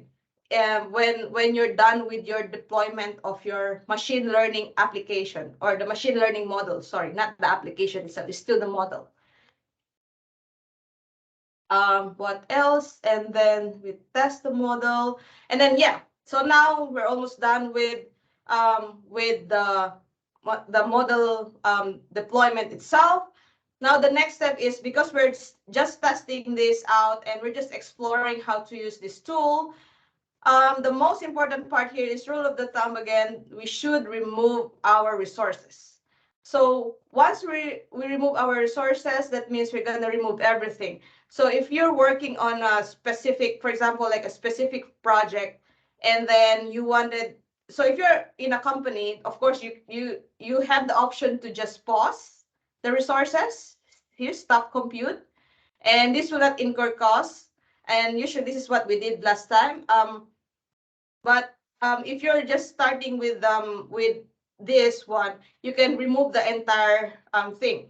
when you're done with your deployment of your machine learning application, or the machine learning model. Sorry, not the application itself, it's still the model. What else? And then we test the model, and then yeah. So now we're almost done with the model deployment itself. Now the next step is, because we're just testing this out and we're just exploring how to use this tool, the most important part here is rule of the thumb again, we should remove our resources. So once we remove our resources, that means we're going to remove everything. So if you're working on a specific, for example, like a specific project, and then you wanted, so if you're in a company, of course, you have the option to just pause the resources. Here, stop compute, and this will not incur costs. And usually this is what we did last time. But if you're just starting with this one, you can remove the entire thing.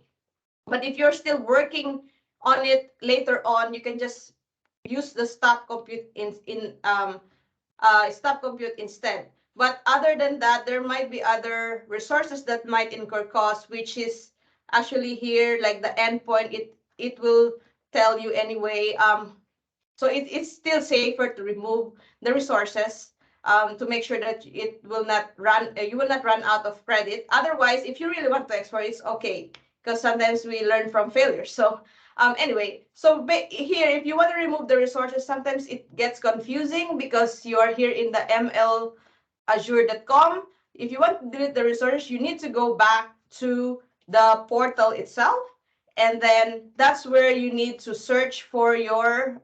But if you're still working on it later on, you can just use the stop compute stop compute instead. But other than that, there might be other resources that might incur cost, which is actually here, like the endpoint. It will tell you anyway. So it's still safer to remove the resources, to make sure that it will not run, you will not run out of credit. Otherwise, if you really want to explore, it's okay, because sometimes we learn from failure. So anyway, so here, if you want to remove the resources, sometimes it gets confusing because you are here in the ML Azure.com. If you want to delete the resources, you need to go back to the portal itself. And then that's where you need to search for your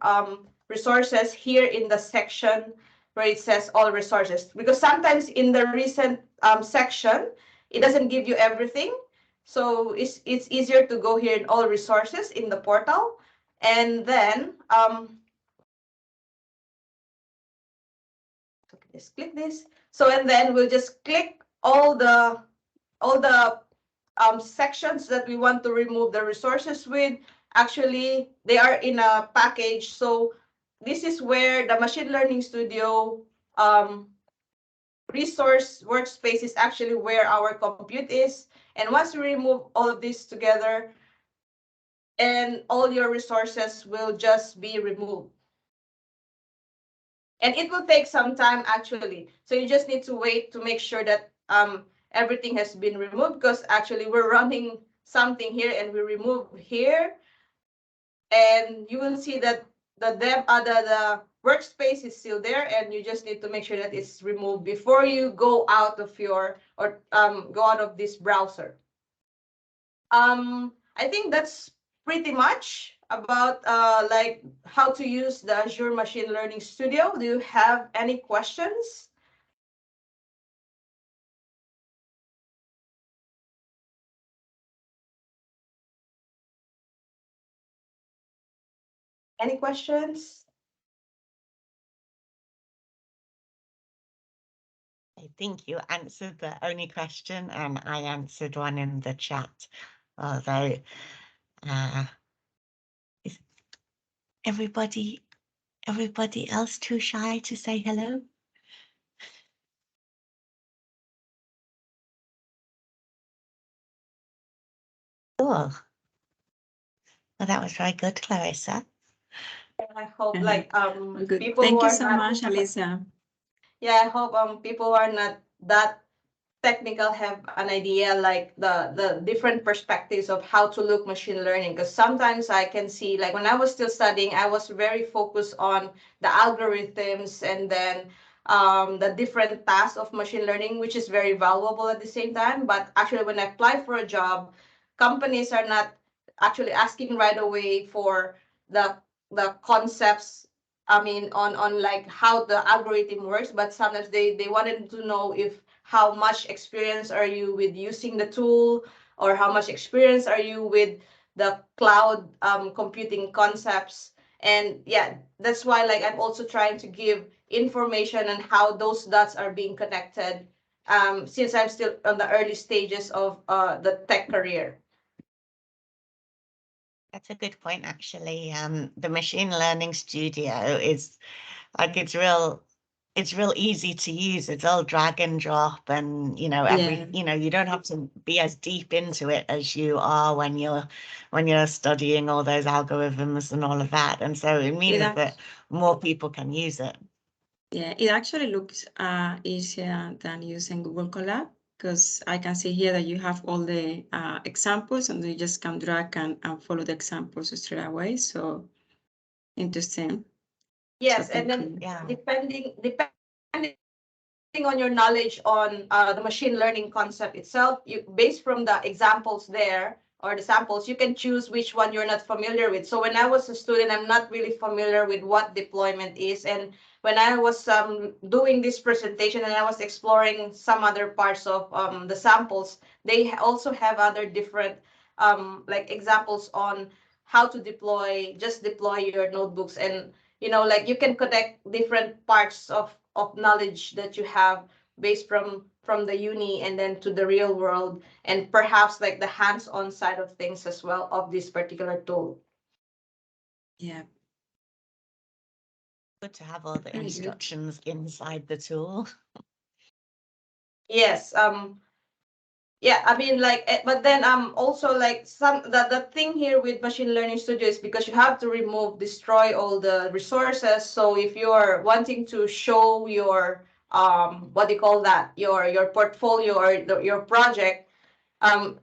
resources here in the section where it says all resources. Because sometimes in the recent section, it doesn't give you everything. So it's easier to go here in all resources in the portal. And then just click this. So, and then we'll just click all the sections that we want to remove the resources with. Actually, they are in a package. So this is where the Machine Learning Studio resource workspace is actually where our compute is. And once we remove all of this together, and all your resources will just be removed. And it will take some time actually. So you just need to wait to make sure that everything has been removed, because actually we're running something here and we remove here. And you will see that the workspace is still there, and you just need to make sure that it's removed before you go out of your, or go out of this browser. I think that's pretty much about like how to use the Azure Machine Learning Studio. Do you have any questions? Any questions? I think you answered the only question, and I answered one in the chat. Although, is everybody else too shy to say hello? Cool. Well, that was very good, Clarissa. I hope like Good. people Thank who you are so not, much, Alisa. yeah, I hope people who are not that technical have an idea, like the different perspectives of how to look machine learning. Because sometimes I can see, like when I was still studying, I was very focused on the algorithms and then the different tasks of machine learning, which is very valuable at the same time. But actually, when I apply for a job, companies are not actually asking right away for the concepts. I mean, on like how the algorithm works, but sometimes they wanted to know if how much experience are you with using the tool, or how much experience are you with the cloud computing concepts. And yeah, that's why like I'm also trying to give information on how those dots are being connected, since I'm still on the early stages of the tech career. That's a good point, actually. The Machine Learning Studio is like it's real easy to use. It's all drag and drop, and you know you don't have to be as deep into it as you are when you're studying all those algorithms and all of that. And so it means that more people can use it. Yeah, it actually looks easier than using Google Colab. because I can see here that you have all the examples and you just can drag and follow the examples straight away. So interesting. Yes, So and then Yeah. depending on your knowledge on the machine learning concept itself, you based from the examples there or the samples, you can choose which one you're not familiar with. So when I was a student, I'm not really familiar with what deployment is. And when I was doing this presentation and I was exploring some other parts of the samples, they also have other different like examples on how to just deploy your notebooks. And like you can connect different parts of knowledge that you have based from the uni and then to the real world, and perhaps like the hands-on side of things as well of this particular tool. yeah, Good to have all the Very good. instructions inside the tool. Yes. Yeah, I mean, like, but then also like the thing here with machine learning studio is because you have to destroy all the resources. So if you're wanting to show your what do you call that, your portfolio or your project,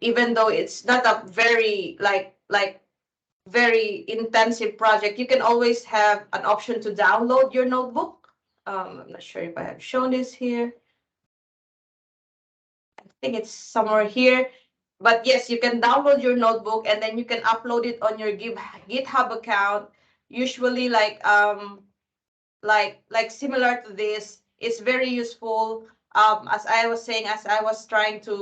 even though it's not a very like very intensive project, you can always have an option to download your notebook. I'm not sure if I have shown this here. I think it's somewhere here. But yes, you can download your notebook and then you can upload it on your GitHub account. Usually like similar to this, it's very useful. As I was saying, as I was trying to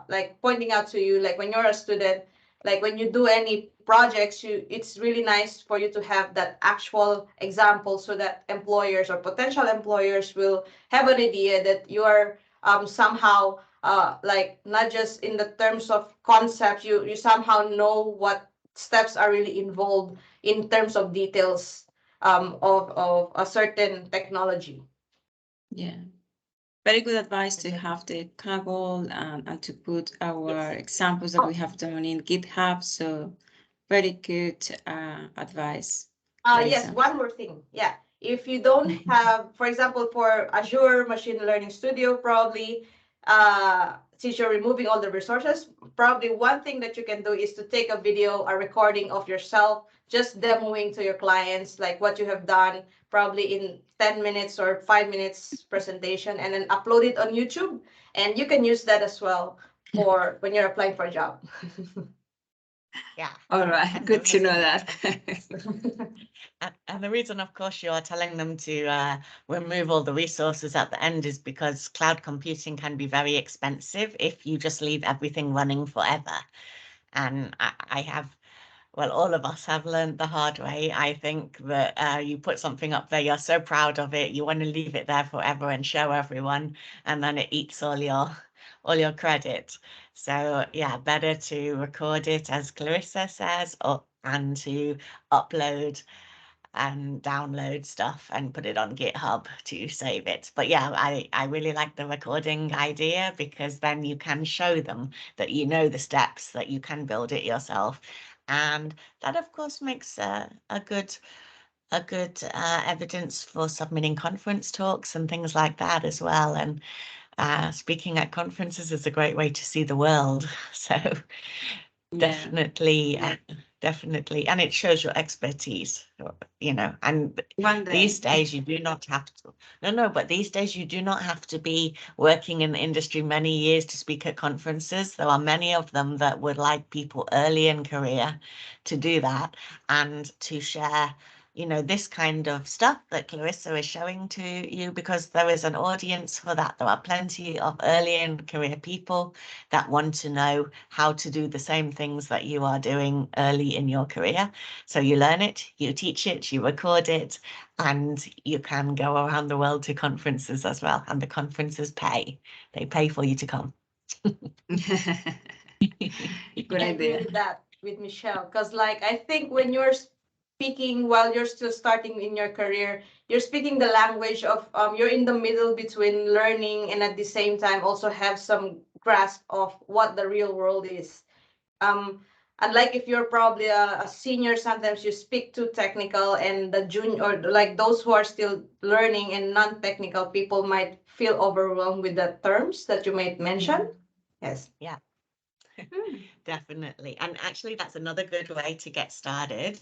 like pointing out to you, like when you're a student, like when you do any projects, it's really nice for you to have that actual example so that employers or potential employers will have an idea that you are somehow like not just in the terms of concept, you somehow know what steps are really involved in terms of details of a certain technology. Yeah. Very good advice to have the Kaggle and to put our Yes. examples that we have done in GitHub. So very good advice. Yes, Clarissa. one more thing. Yeah. If you don't have, for example, for Azure Machine Learning Studio, probably since you're removing all the resources, probably one thing that you can do is to take a video, a recording of yourself, just demoing to your clients, like what you have done, probably in 10 minutes or 5 minutes presentation, and then upload it on YouTube. And you can use that as well for when you're applying for a job. Yeah. All right, And good the to know reason- that. And the reason, of course, you are telling them to remove all the resources at the end is because cloud computing can be very expensive if you just leave everything running forever. And I have, well, all of us have learned the hard way. I think that you put something up there, you're so proud of it, you want to leave it there forever and show everyone, and then it eats all your credit. So yeah, better to record it, as Clarissa says, and to upload and download stuff and put it on GitHub to save it. But yeah, I really like the recording idea because then you can show them that you know the steps, that you can build it yourself. And that, of course, makes a good evidence for submitting conference talks and things like that as well. And speaking at conferences is a great way to see the world. So definitely, definitely. And it shows your expertise, and One day. these days you do not have to, no, but these days you do not have to be working in the industry many years to speak at conferences. There are many of them that would like people early in career to do that and to share this kind of stuff that Clarissa is showing to you, because there is an audience for that. There are plenty of early in career people that want to know how to do the same things that you are doing early in your career. So you learn it, you teach it, you record it, and you can go around the world to conferences as well. And the conferences pay. They pay for you to come. Good I agree idea. with that with Michelle, because like I think when you're speaking while you're still starting in your career, you're speaking the language of you're in the middle between learning and at the same time also have some grasp of what the real world is. Um, unlike if you're probably a senior, sometimes you speak too technical, and the junior or like those who are still learning and non-technical people might feel overwhelmed with the terms that you might mention. Yes. Yeah. Definitely. And actually, that's another good way to get started.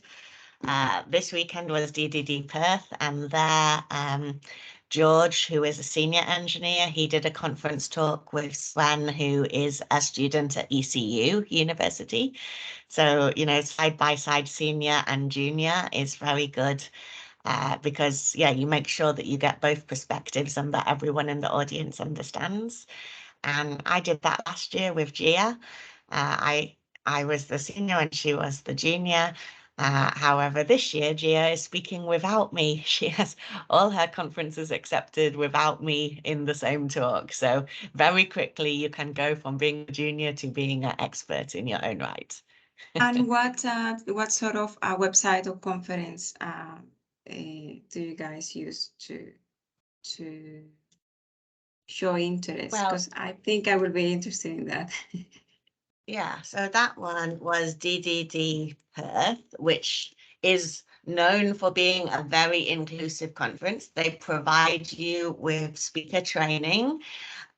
This weekend was DDD Perth, and there, George, who is a senior engineer, he did a conference talk with Sven, who is a student at ECU University. So, you know, side by side senior and junior is very good. Because, yeah, you make sure that you get both perspectives and that everyone in the audience understands. And I did that last year with Gia. I was the senior and she was the junior. However, this year Gia is speaking without me. She has all her conferences accepted without me in the same talk. So very quickly you can go from being a junior to being an expert in your own right. And what sort of website or conference do you guys use to show interest? Well, Because I think I will be interested in that. yeah, so that one was DDD Perth, which is known for being a very inclusive conference. They provide you with speaker training.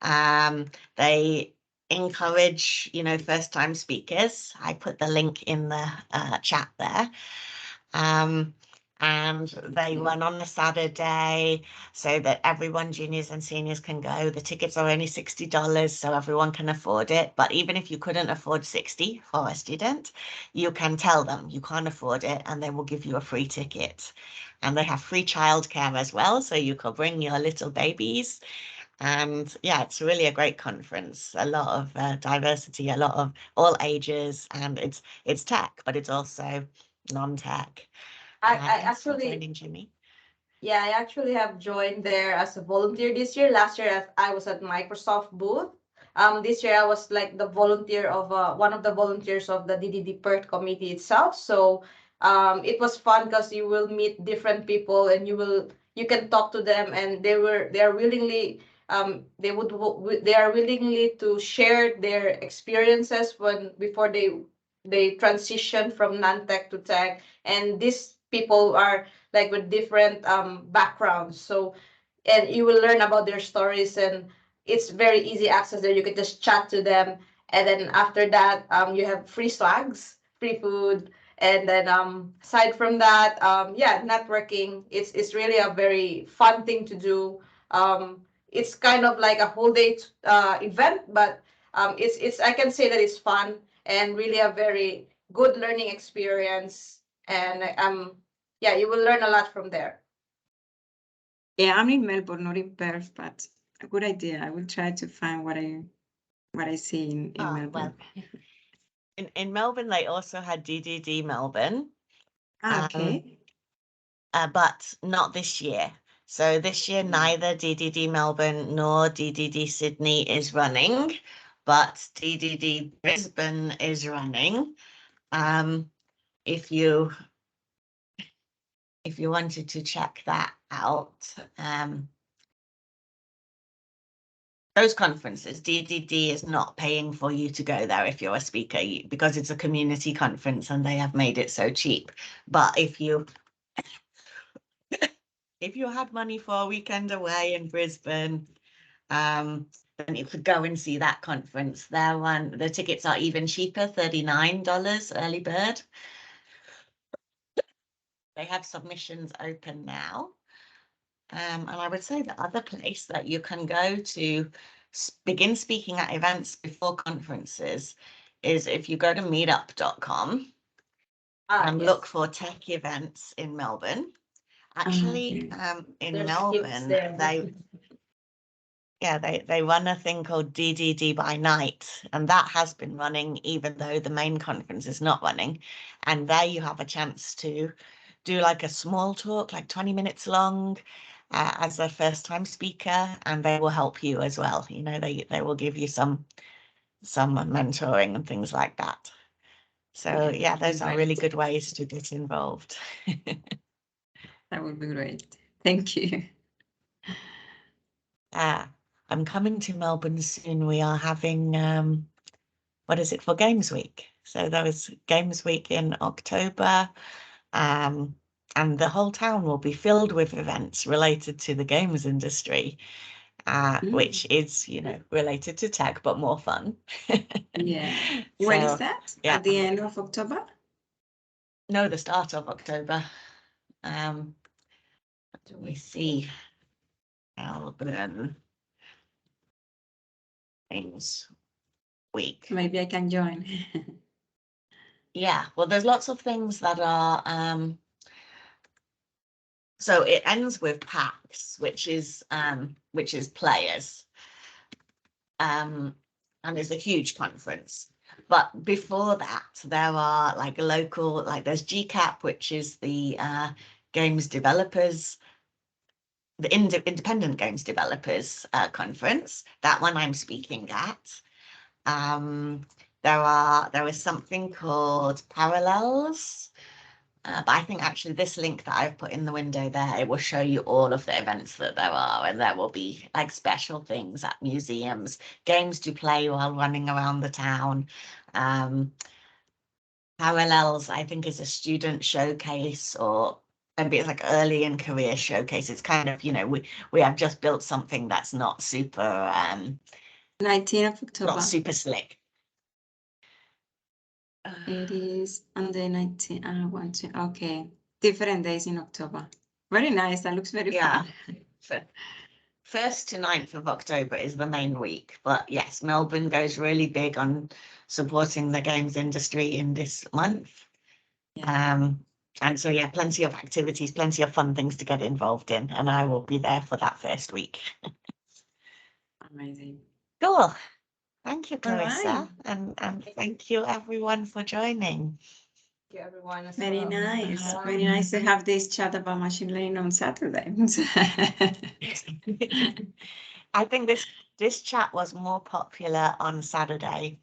They encourage, you know, first-time speakers. I put the link in the chat there. And they run on the Saturday so that everyone, juniors and seniors, can go. The tickets are only $60, so everyone can afford it. But even if you couldn't afford 60 for a student, you can tell them you can't afford it and they will give you a free ticket. And they have free childcare as well, so you can bring your little babies. And yeah, it's really a great conference. A lot of diversity, a lot of all ages, and it's tech, but it's also non-tech. I Thanks for actually, joining, Jimmy. yeah, I actually have joined there as a volunteer this year. Last year, I was at Microsoft booth. This year I was like the volunteer of one of the volunteers of the DDD PERT committee itself. So it was fun because you will meet different people and you can talk to them, and they are willingly they are willingly to share their experiences before they transition from non-tech to tech. And these people are like with different backgrounds. So, and you will learn about their stories, and it's very easy access there. You can just chat to them, and then after that, you have free swags, free food, and then aside from that, yeah, networking. It's really a very fun thing to do. It's kind of like a whole day event, but it's I can say that it's fun and really a very good learning experience. And yeah, you will learn a lot from there. Yeah, I'm in Melbourne, not in Perth, but a good idea. I will try to find what I see in Melbourne. Well, in Melbourne, they also had DDD Melbourne. Okay. But not this year. So this year, neither DDD Melbourne nor DDD Sydney is running, but DDD Brisbane is running. If you wanted to check that out, those conferences, DDD is not paying for you to go there if you're a speaker, because it's a community conference and they have made it so cheap. But if you had money for a weekend away in Brisbane, then you could go and see that conference. The tickets are even cheaper, $39 early bird. They have submissions open now. And I would say the other place that you can go to begin speaking at events before conferences is if you go to meetup.com and Yes. look for tech events in Melbourne. Actually, in There's Melbourne, there. they run a thing called DDD by night, and that has been running even though the main conference is not running. And there you have a chance to do like a small talk, like 20 minutes long, as a first-time speaker, and they will help you as well. You know, they will give you some mentoring and things like that. So yeah, those are really good ways to get involved. That would be great. Thank you. I'm coming to Melbourne soon. We are having what is it, for Games Week. So there was Games Week in October, and the whole town will be filled with events related to the games industry, which is, you know, related to tech, but more fun. Yeah. When is So, that? yeah. At the end of October? No, the start of October. Do we see Melbourne Games Week? Maybe I can join. Yeah, well, there's lots of things that are so it ends with PAX, which is players, and it's a huge conference. But before that, there are like local, like there's GCAP, which is the games developers, the independent games developers conference. That one I'm speaking at. There is something called Parallels. But I think actually this link that I've put in the window there, it will show you all of the events that there are, and there will be like special things at museums, games to play while running around the town. Parallels, I think, is a student showcase, or maybe it's like early in career showcase. It's kind of, you know, we have just built something that's not super 19th of October. not super slick. It is on the 19th. Okay. Different days in October. Very nice. That looks very Yeah. fun. 1st to 9th of October is the main week, but yes, Melbourne goes really big on supporting the games industry in this month. Yeah. And so yeah, plenty of activities, plenty of fun things to get involved in, and I will be there for that first week. Amazing. Cool. Thank you, All Clarissa, right. and thank you everyone for joining. Thank you, everyone. As Very well. nice. Very nice to have this chat about machine learning on Saturday. I think this chat was more popular on Saturday